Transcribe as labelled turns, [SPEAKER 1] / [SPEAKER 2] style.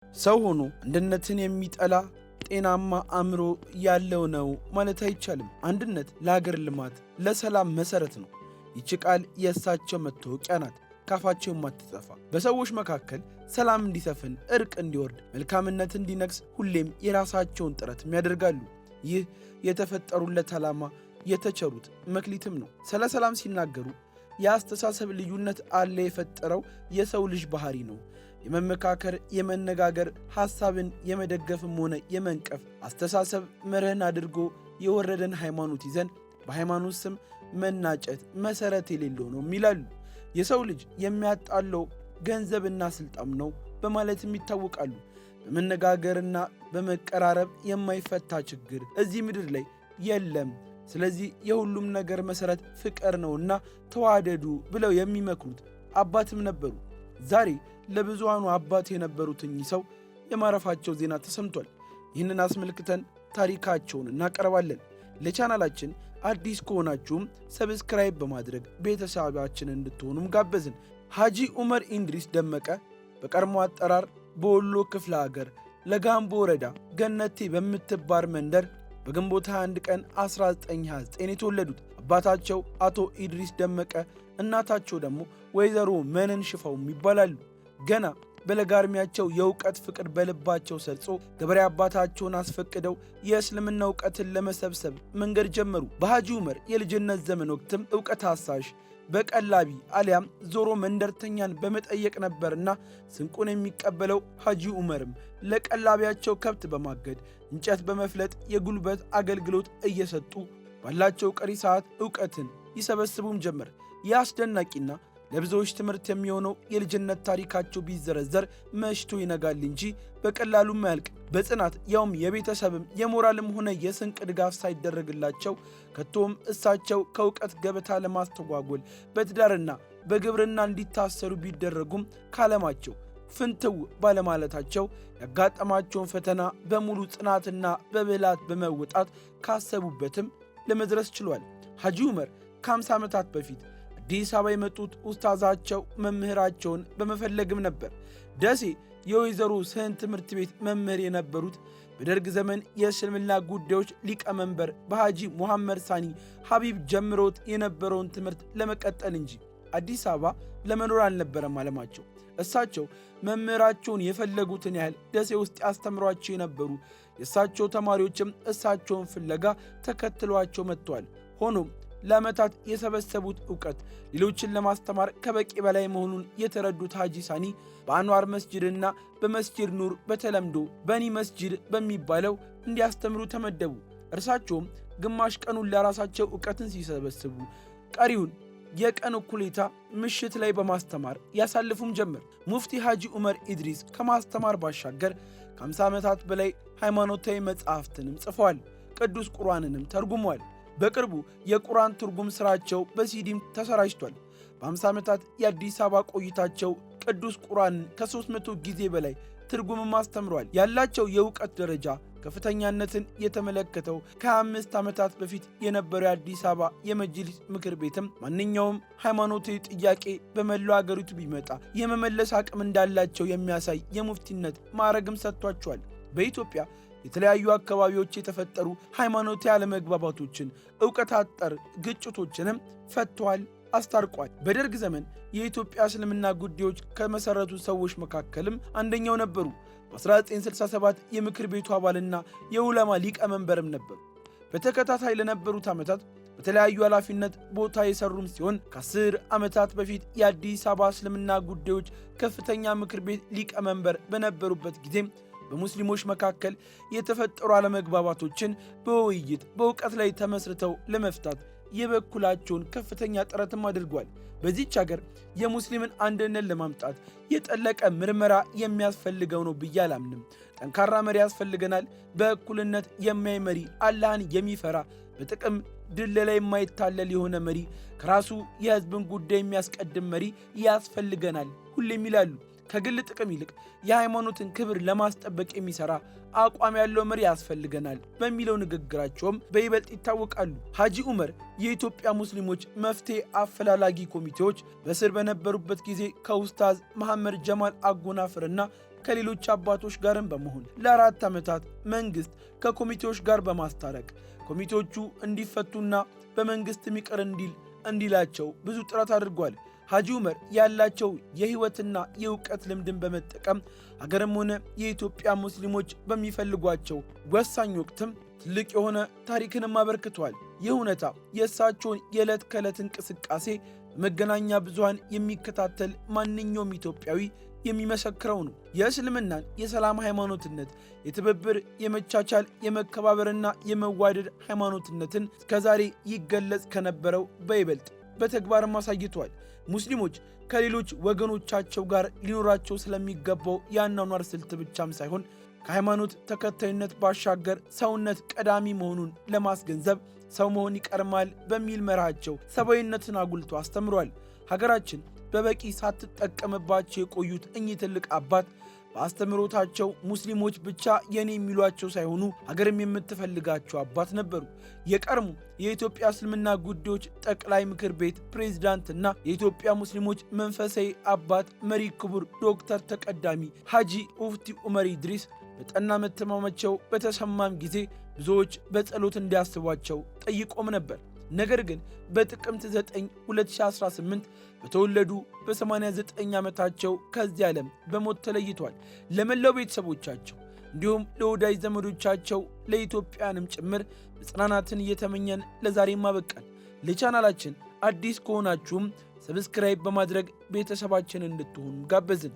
[SPEAKER 1] ሰው ሆኖ አንድነትን የሚጠላ ጤናማ አእምሮ ያለው ነው ማለት አይቻልም። አንድነት ለሀገር ልማት፣ ለሰላም መሰረት ነው። ይቺ ቃል የእሳቸው መታወቂያ ናት፣ ካፋቸው የማትጠፋ። በሰዎች መካከል ሰላም እንዲሰፍን፣ እርቅ እንዲወርድ፣ መልካምነት እንዲነግስ ሁሌም የራሳቸውን ጥረት ያደርጋሉ። ይህ የተፈጠሩለት ዓላማ የተቸሩት መክሊትም ነው። ስለ ሰላም ሲናገሩ የአስተሳሰብ ልዩነት አለ የፈጠረው የሰው ልጅ ባህሪ ነው። የመመካከር፣ የመነጋገር፣ ሐሳብን የመደገፍም ሆነ የመንቀፍ አስተሳሰብ መርህን አድርጎ የወረደን ሃይማኖት ይዘን በሃይማኖት ስም መናጨት መሰረት የሌለው ነው ይላሉ። የሰው ልጅ የሚያጣለው ገንዘብና ስልጣን ነው በማለትም ይታወቃሉ። በመነጋገርና በመቀራረብ የማይፈታ ችግር እዚህ ምድር ላይ የለም። ስለዚህ የሁሉም ነገር መሰረት ፍቅር ነውና ተዋደዱ ብለው የሚመክሩት አባትም ነበሩ። ዛሬ ለብዙሃኑ አባት የነበሩት እኚህ ሰው የማረፋቸው ዜና ተሰምቷል። ይህንን አስመልክተን ታሪካቸውን እናቀርባለን። ለቻናላችን አዲስ ከሆናችሁም ሰብስክራይብ በማድረግ ቤተሰባችን እንድትሆኑም ጋበዝን። ሐጂ ዑመር ኢድሪስ ደመቀ በቀድሞ አጠራር በወሎ ክፍለ ሀገር ለጋምቦ ወረዳ ገነቴ በምትባል መንደር በግንቦት 21 ቀን 1929 የተወለዱት አባታቸው አቶ ኢድሪስ ደመቀ፣ እናታቸው ደግሞ ወይዘሮ መነን ሽፋውም ይባላሉ። ገና በለጋ ዕድሜያቸው የእውቀት ፍቅር በልባቸው ሰርጾ ገበሬ አባታቸውን አስፈቅደው የእስልምና እውቀትን ለመሰብሰብ መንገድ ጀመሩ። በሐጂ ዑመር የልጅነት ዘመን ወቅትም እውቀት አሳሽ በቀላቢ አሊያም ዞሮ መንደርተኛን በመጠየቅ ነበርና ስንቁን የሚቀበለው ሐጂ ዑመርም ለቀላቢያቸው ከብት በማገድ እንጨት በመፍለጥ የጉልበት አገልግሎት እየሰጡ ባላቸው ቀሪ ሰዓት ዕውቀትን ይሰበስቡም ጀመር። ይህ አስደናቂና ለብዙዎች ትምህርት የሚሆነው የልጅነት ታሪካቸው ቢዘረዘር መሽቶ ይነጋል እንጂ በቀላሉ ማያልቅ። በጽናት ያውም የቤተሰብም የሞራልም ሆነ የስንቅ ድጋፍ ሳይደረግላቸው ከቶም እሳቸው ከእውቀት ገበታ ለማስተጓጎል በትዳርና በግብርና እንዲታሰሩ ቢደረጉም ካለማቸው ፍንትው ባለማለታቸው ያጋጠማቸውን ፈተና በሙሉ ጽናትና በብልሃት በመወጣት ካሰቡበትም ለመድረስ ችሏል። ሐጂ ዑመር ከ50 ዓመታት በፊት አዲስ አበባ የመጡት ኡስታዛቸው መምህራቸውን በመፈለግም ነበር። ደሴ የወይዘሮ ስህን ትምህርት ቤት መምህር የነበሩት በደርግ ዘመን የእስልምና ጉዳዮች ሊቀመንበር በሐጂ ሙሐመድ ሳኒ ሐቢብ ጀምሮት የነበረውን ትምህርት ለመቀጠል እንጂ አዲስ አበባ ለመኖር አልነበረም ዓለማቸው። እሳቸው መምህራቸውን የፈለጉትን ያህል ደሴ ውስጥ ያስተምሯቸው የነበሩ የእሳቸው ተማሪዎችም እሳቸውን ፍለጋ ተከትሏቸው መጥተዋል። ሆኖም ለዓመታት የሰበሰቡት ዕውቀት ሌሎችን ለማስተማር ከበቂ በላይ መሆኑን የተረዱት ሐጂ ሳኒ በአንዋር መስጂድና በመስጂድ ኑር በተለምዶ በኒ መስጂድ በሚባለው እንዲያስተምሩ ተመደቡ። እርሳቸውም ግማሽ ቀኑን ለራሳቸው ዕውቀትን ሲሰበስቡ፣ ቀሪውን የቀን እኩሌታ ምሽት ላይ በማስተማር ያሳልፉም ጀመር። ሙፍቲ ሐጂ ዑመር ኢድሪስ ከማስተማር ባሻገር ከ50 ዓመታት በላይ ሃይማኖታዊ መጽሐፍትንም ጽፈዋል። ቅዱስ ቁርአንንም ተርጉመዋል። በቅርቡ የቁርአን ትርጉም ሥራቸው በሲዲም ተሰራጭቷል። በ50 ዓመታት የአዲስ አበባ ቆይታቸው ቅዱስ ቁርአንን ከ300 ጊዜ በላይ ትርጉምም አስተምረዋል። ያላቸው የእውቀት ደረጃ ከፍተኛነትን የተመለከተው ከ25 ዓመታት በፊት የነበረው የአዲስ አበባ የመጅሊስ ምክር ቤትም ማንኛውም ሃይማኖታዊ ጥያቄ በመላው አገሪቱ ቢመጣ የመመለስ አቅም እንዳላቸው የሚያሳይ የሙፍቲነት ማዕረግም ሰጥቷቸዋል። በኢትዮጵያ የተለያዩ አካባቢዎች የተፈጠሩ ሃይማኖታዊ አለመግባባቶችን፣ ዕውቀት አጠር ግጭቶችንም ፈተዋል፣ አስታርቋል። በደርግ ዘመን የኢትዮጵያ እስልምና ጉዳዮች ከመሠረቱ ሰዎች መካከልም አንደኛው ነበሩ። በ1967 የምክር ቤቱ አባልና የዑለማ ሊቀመንበርም ነበሩ። በተከታታይ ለነበሩት ዓመታት በተለያዩ ኃላፊነት ቦታ የሰሩም ሲሆን ከ10 ዓመታት በፊት የአዲስ አበባ እስልምና ጉዳዮች ከፍተኛ ምክር ቤት ሊቀመንበር በነበሩበት ጊዜም በሙስሊሞች መካከል የተፈጠሩ አለመግባባቶችን በውይይት በእውቀት ላይ ተመስርተው ለመፍታት የበኩላቸውን ከፍተኛ ጥረትም አድርጓል። በዚህች ሀገር የሙስሊምን አንድነት ለማምጣት የጠለቀ ምርመራ የሚያስፈልገው ነው ብዬ አላምንም። ጠንካራ መሪ ያስፈልገናል። በእኩልነት የሚያይ መሪ፣ አላህን የሚፈራ በጥቅም ድለላ የማይታለል የሆነ መሪ፣ ከራሱ የሕዝብን ጉዳይ የሚያስቀድም መሪ ያስፈልገናል ሁሌም ይላሉ። ከግል ጥቅም ይልቅ የሃይማኖትን ክብር ለማስጠበቅ የሚሰራ አቋም ያለው መሪ ያስፈልገናል በሚለው ንግግራቸውም በይበልጥ ይታወቃሉ። ሐጂ ዑመር የኢትዮጵያ ሙስሊሞች መፍትሄ አፈላላጊ ኮሚቴዎች በስር በነበሩበት ጊዜ ከኡስታዝ መሐመድ ጀማል አጎናፍርና ከሌሎች አባቶች ጋርም በመሆን ለ4 ዓመታት መንግሥት ከኮሚቴዎች ጋር በማስታረቅ ኮሚቴዎቹ እንዲፈቱና በመንግሥት ይቅር እንዲላቸው ብዙ ጥረት አድርጓል። ሐጂ ዑመር ያላቸው የሕይወትና የእውቀት ልምድን በመጠቀም አገርም ሆነ የኢትዮጵያ ሙስሊሞች በሚፈልጓቸው ወሳኝ ወቅትም ትልቅ የሆነ ታሪክንም አበርክቷል። ይህ እውነታ የእሳቸውን የዕለት ከዕለት እንቅስቃሴ በመገናኛ ብዙሃን የሚከታተል ማንኛውም ኢትዮጵያዊ የሚመሰክረው ነው። የእስልምናን የሰላም ሃይማኖትነት፣ የትብብር፣ የመቻቻል፣ የመከባበርና የመዋደድ ሃይማኖትነትን እስከዛሬ ይገለጽ ከነበረው በይበልጥ በተግባርም አሳይቷል። ሙስሊሞች ከሌሎች ወገኖቻቸው ጋር ሊኖራቸው ስለሚገባው የአኗኗር ስልት ብቻም ሳይሆን ከሃይማኖት ተከታይነት ባሻገር ሰውነት ቀዳሚ መሆኑን ለማስገንዘብ ሰው መሆን ይቀርማል በሚል መርሃቸው ሰብአዊነትን አጉልቶ አስተምሯል። ሀገራችን በበቂ ሳትጠቀምባቸው የቆዩት እኚህ ትልቅ አባት በአስተምህሮታቸው ሙስሊሞች ብቻ የኔ የሚሏቸው ሳይሆኑ ሀገርም የምትፈልጋቸው አባት ነበሩ። የቀድሞ የኢትዮጵያ እስልምና ጉዳዮች ጠቅላይ ምክር ቤት ፕሬዝዳንትና የኢትዮጵያ ሙስሊሞች መንፈሳዊ አባት መሪ ክቡር ዶክተር ተቀዳሚ ሐጂ ሙፍቲ ዑመር ኢድሪስ በጠና መተማማቸው በተሰማም ጊዜ ብዙዎች በጸሎት እንዲያስቧቸው ጠይቆም ነበር። ነገር ግን በጥቅምት 9 2018 በተወለዱ በ89 ዓመታቸው ከዚህ ዓለም በሞት ተለይቷል። ለመላው ቤተሰቦቻቸው እንዲሁም ለወዳጅ ዘመዶቻቸው ለኢትዮጵያንም ጭምር መጽናናትን እየተመኘን ለዛሬም አበቃን። ለቻናላችን አዲስ ከሆናችሁም ሰብስክራይብ በማድረግ ቤተሰባችን እንድትሆኑ ጋበዝን።